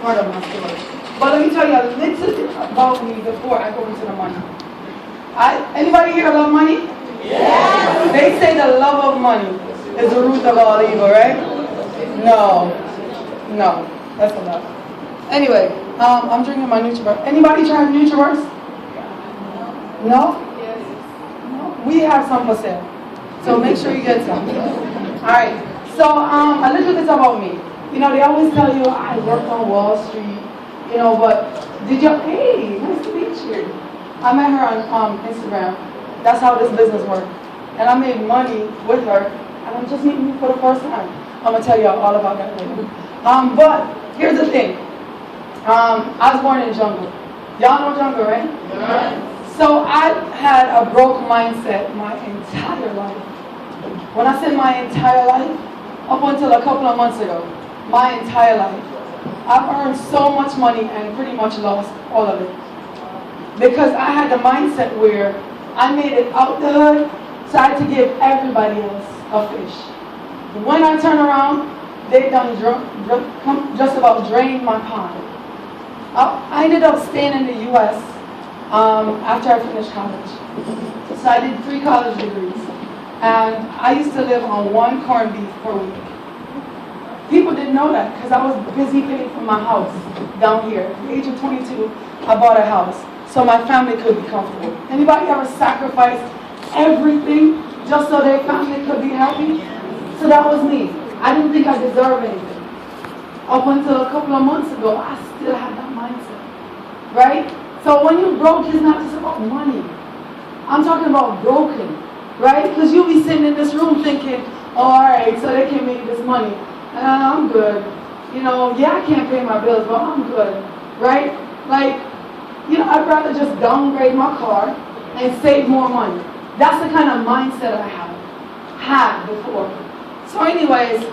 part of my story. But let me tell you a little bit about me before I go into the money. Anybody here love money? Yes. They say the love of money is the root of all evil, right? No, that's a lie. Anyway, I'm drinking my NutriBurst. Anybody trying NutriBurst? No? Yes. No? We have some for sale, so make sure you get some. All right. So a little bit about me. You know, they always tell you I worked on Wall Street. You know, but did you? Hey, nice to meet you. I met her on Instagram. That's how this business works. And I made money with her, and I'm just meeting you for the first time. I'm gonna tell you all about that later. But here's the thing. I was born in jungle. Y'all know jungle, right? Yeah. So I had a broke mindset my entire life. When I say my entire life, up until a couple of months ago, my entire life. I've earned so much money and pretty much lost all of it. Because I had the mindset where I made it out the hood, so I had to give everybody else a fish. When I turn around, they done just about drained my pond. I ended up staying in the U.S. After I finished college. So I did 3 college degrees. And I used to live on 1 corned beef per week. People didn't know that because I was busy paying for my house down here. At the age of 22, I bought a house so my family could be comfortable. Anybody ever sacrificed everything just so their family could be happy? So that was me. I didn't think I deserved anything. Up until a couple of months ago, I still had that mindset, right? So when you're broke, it's not just about money. I'm talking about broken, right? Because you'll be sitting in this room thinking, oh, all right, so they can make this money. I'm good. You know, yeah, I can't pay my bills, but I'm good, right? Like, you know, I'd rather just downgrade my car and save more money. That's the kind of mindset I had before. So anyways,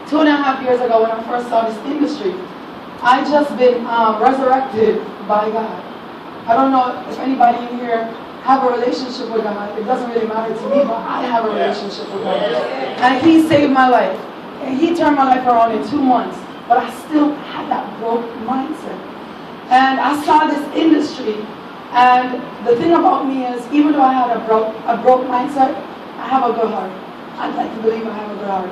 2.5 years ago when I first saw this industry, I just been resurrected by God. I don't know if anybody in here have a relationship with God. It doesn't really matter to me, but I have a relationship with God. And He saved my life. And He turned my life around in 2 months. But I still had that broke mindset. And I saw this industry. And the thing about me is, even though I had a broke mindset, I have a good heart. I'd like to believe I have a good heart.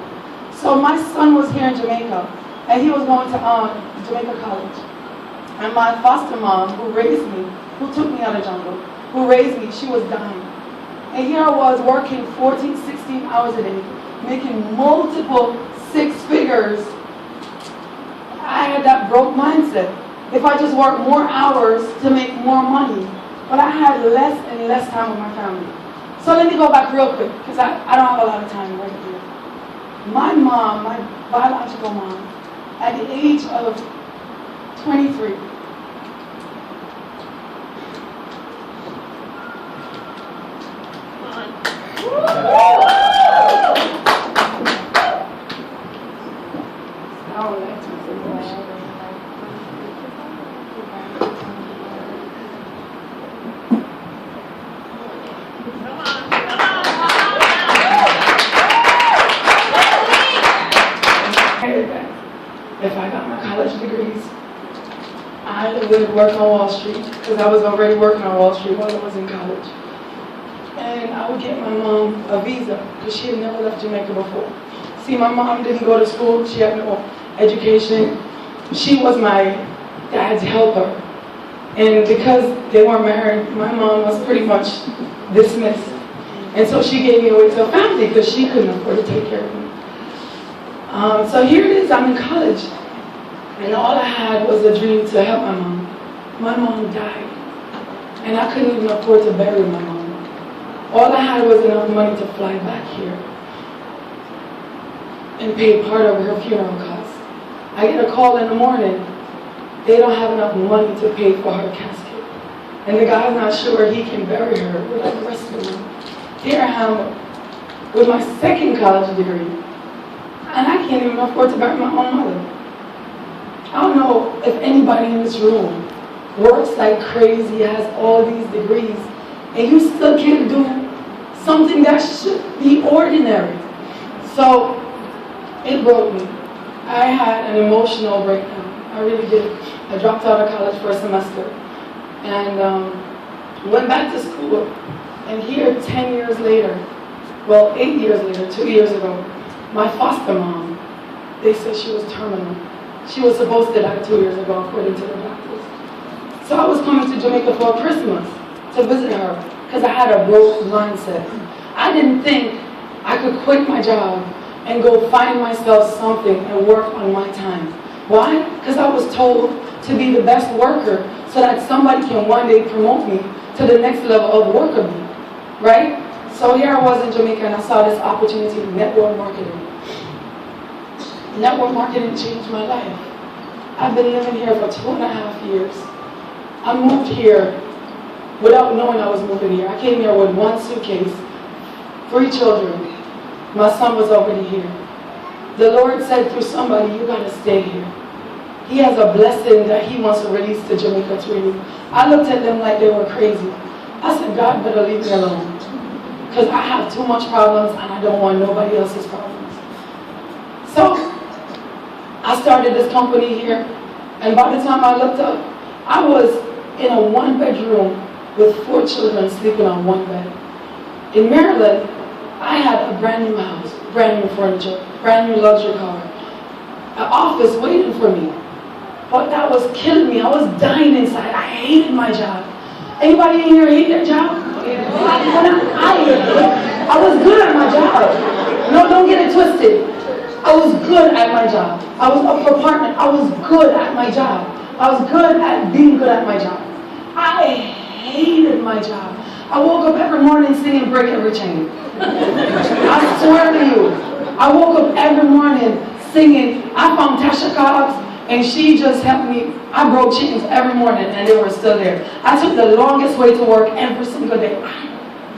So my son was here in Jamaica. And he was going to Jamaica College. And my foster mom, who raised me, who took me out of jungle, who raised me, she was dying. And here I was working 14, 16 hours a day, making multiple 6 figures. I had that broke mindset. If I just work more hours to make more money, but I had less and less time with my family. So let me go back real quick, because I don't have a lot of time right here. My mom, my biological mom, at the age of 23, if I got my college degrees, I would work on Wall Street, because I was already working on Wall Street while I was in college. And I would get my mom a visa, because she had never left Jamaica before. See, my mom didn't go to school, she had no education. She was my dad's helper. And because they weren't married, my mom was pretty much dismissed. And so she gave me away to a family, because she couldn't afford to take care of me. So here it is, I'm in college. And all I had was a dream to help my mom. My mom died. And I couldn't even afford to bury my mom. All I had was enough money to fly back here and pay part of her funeral costs. I get a call in the morning. They don't have enough money to pay for her casket. And the guy's not sure he can bury her without the rest of them. Here I am with my 2nd college degree. And I can't even afford to bury my own mother. I don't know if anybody in this room works like crazy, has all these degrees, and you still can't do something that should be ordinary. So it broke me. I had an emotional breakdown. I I really did. I dropped out of college for a semester and went back to school. And here, 10 years later, well, 8 years later, 2 years ago, my foster mom, they said she was terminal. She was supposed to die 2 years ago, according to the doctors. So I was coming to Jamaica for Christmas to visit her because I had a broke mindset. I didn't think I could quit my job and go find myself something and work on my time. Why? Because I was told to be the best worker so that somebody can one day promote me to the next level of worker bee, right? So here I was in Jamaica and I saw this opportunity in network marketing. Network marketing changed my life. I've been living here for 2.5 years. I moved here without knowing I was moving here. I came here with 1 suitcase, 3 children. My son was already here. The Lord said through somebody, you gotta stay here. He has a blessing that he wants to release to Jamaica to you. I looked at them like they were crazy. I said, God better leave me alone. Because I have too much problems and I don't want nobody else's problems. So, I started this company here. And by the time I looked up, I was in a 1-bedroom with 4 children sleeping on 1 bed. In Maryland, I had a brand new house, brand new furniture, brand new luxury car, an office waiting for me. But that was killing me. I was dying inside. I hated my job. Anybody in here hate their job? I was good at my job. No, don't get it twisted. I was good at my job. I was up for partner. I was good at my job. I was good at being good at my job. I hated my job. I woke up every morning singing Break Every Chain. I swear to you, I woke up every morning singing. I found Tasha Cobbs and she just helped me. I broke chains every morning and they were still there. I took the longest way to work every single day. I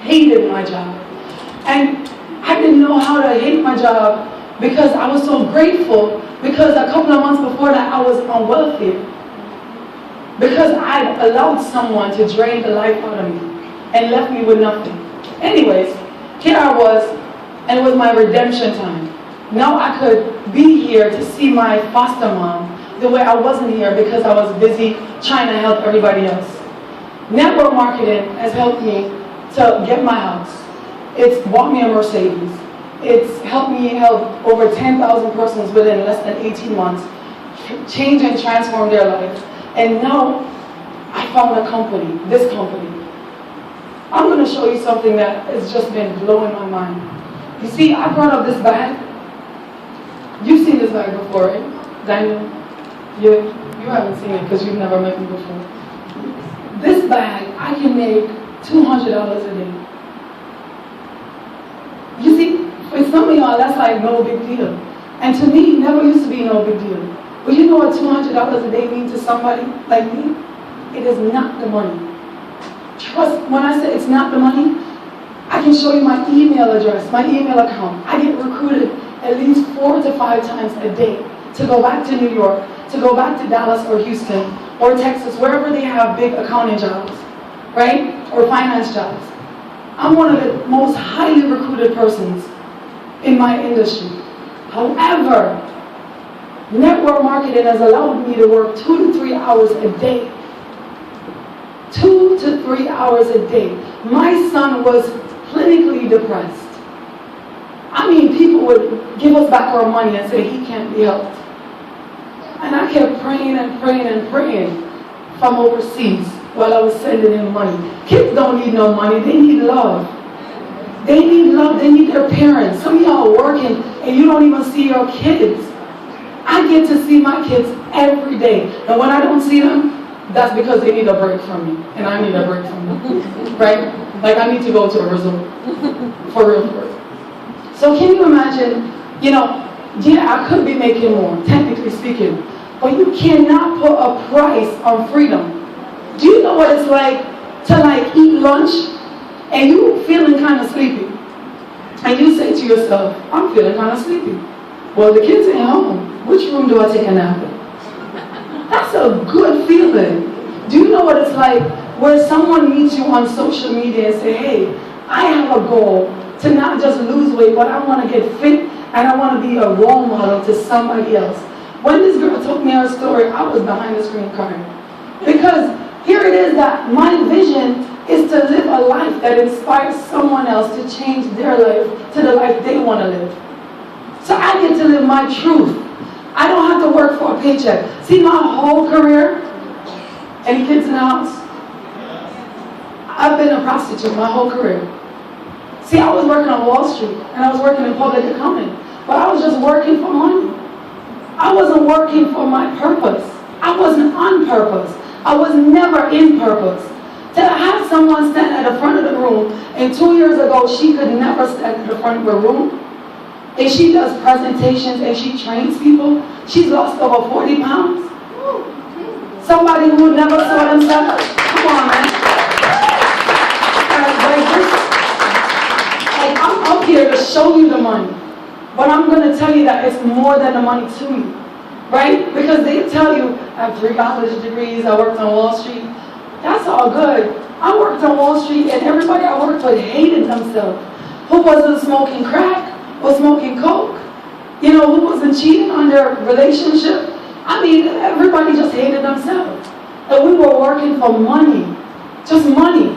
hated my job. And I didn't know how to hate my job because I was so grateful because a couple of months before that I was on welfare. Because I allowed someone to drain the life out of me and left me with nothing. Anyways, here I was, and it was my redemption time. Now I could be here to see my foster mom the way I wasn't here because I was busy trying to help everybody else. Network marketing has helped me to get my house. It's bought me a Mercedes. It's helped me help over 10,000 persons within less than 18 months change and transform their lives. And now I found a company, this company. I'm going to show you something that has just been blowing my mind. You see, I brought up this bag. You've seen this bag before, right? Daniel? You haven't seen it because you've never met me before. This bag, I can make $200 a day. You see, for some of y'all, that's like no big deal. And to me, it never used to be no big deal. But you know what $200 a day means to somebody like me? It is not the money. Trust, when I say it's not the money, I can show you my email address, my email account. I get recruited at least 4 to 5 times a day to go back to New York, to go back to Dallas or Houston or Texas, wherever they have big accounting jobs, right? Or finance jobs. I'm one of the most highly recruited persons in my industry. However, network marketing has allowed me to work 2 to 3 hours a day. 2 to 3 hours a day. My son was clinically depressed. I mean, people would give us back our money and say he can't be helped. And I kept praying and praying and praying from overseas while I was sending him money. Kids don't need no money, they need love. They need love, they need their parents. Some of y'all are working and you don't even see your kids. I get to see my kids every day. And when I don't see them, that's because they need a break from me. And I need a break from them. Right? Like I need to go to a resort. For real. So can you imagine, yeah, I could be making more, technically speaking. But you cannot put a price on freedom. Do you know what it's like to eat lunch and you feeling kind of sleepy? And you say to yourself, I'm feeling kind of sleepy. Well, the kids ain't home. Which room do I take a nap in? That's a good feeling. Do you know what it's like where someone meets you on social media and say, hey, I have a goal to not just lose weight, but I want to get fit and I want to be a role model to somebody else. When this girl told me her story, I was behind the screen crying. Because here it is that my vision is to live a life that inspires someone else to change their life to the life they want to live. So I get to live my truth. I don't have to work for a paycheck. See, my whole career, any kids in the house? I've been a prostitute my whole career. See, I was working on Wall Street, and I was working in public accounting, but I was just working for money. I wasn't working for my purpose. I wasn't on purpose. I was never in purpose. To have someone stand at the front of the room, and 2 years ago, she could never stand at the front of a room, and she does presentations and she trains people. She's lost over 40 pounds. Somebody who never saw themselves. Come on, man. Like, I'm up here to show you the money, but I'm going to tell you that it's more than the money to you, right? Because they tell you, I have 3 college degrees, I worked on Wall Street. That's all good. I worked on Wall Street and everybody I worked with hated themselves. Who wasn't smoking crack or smoking coke? You know, who wasn't cheating on their relationship? I mean, everybody just hated themselves. And we were working for money. Just money.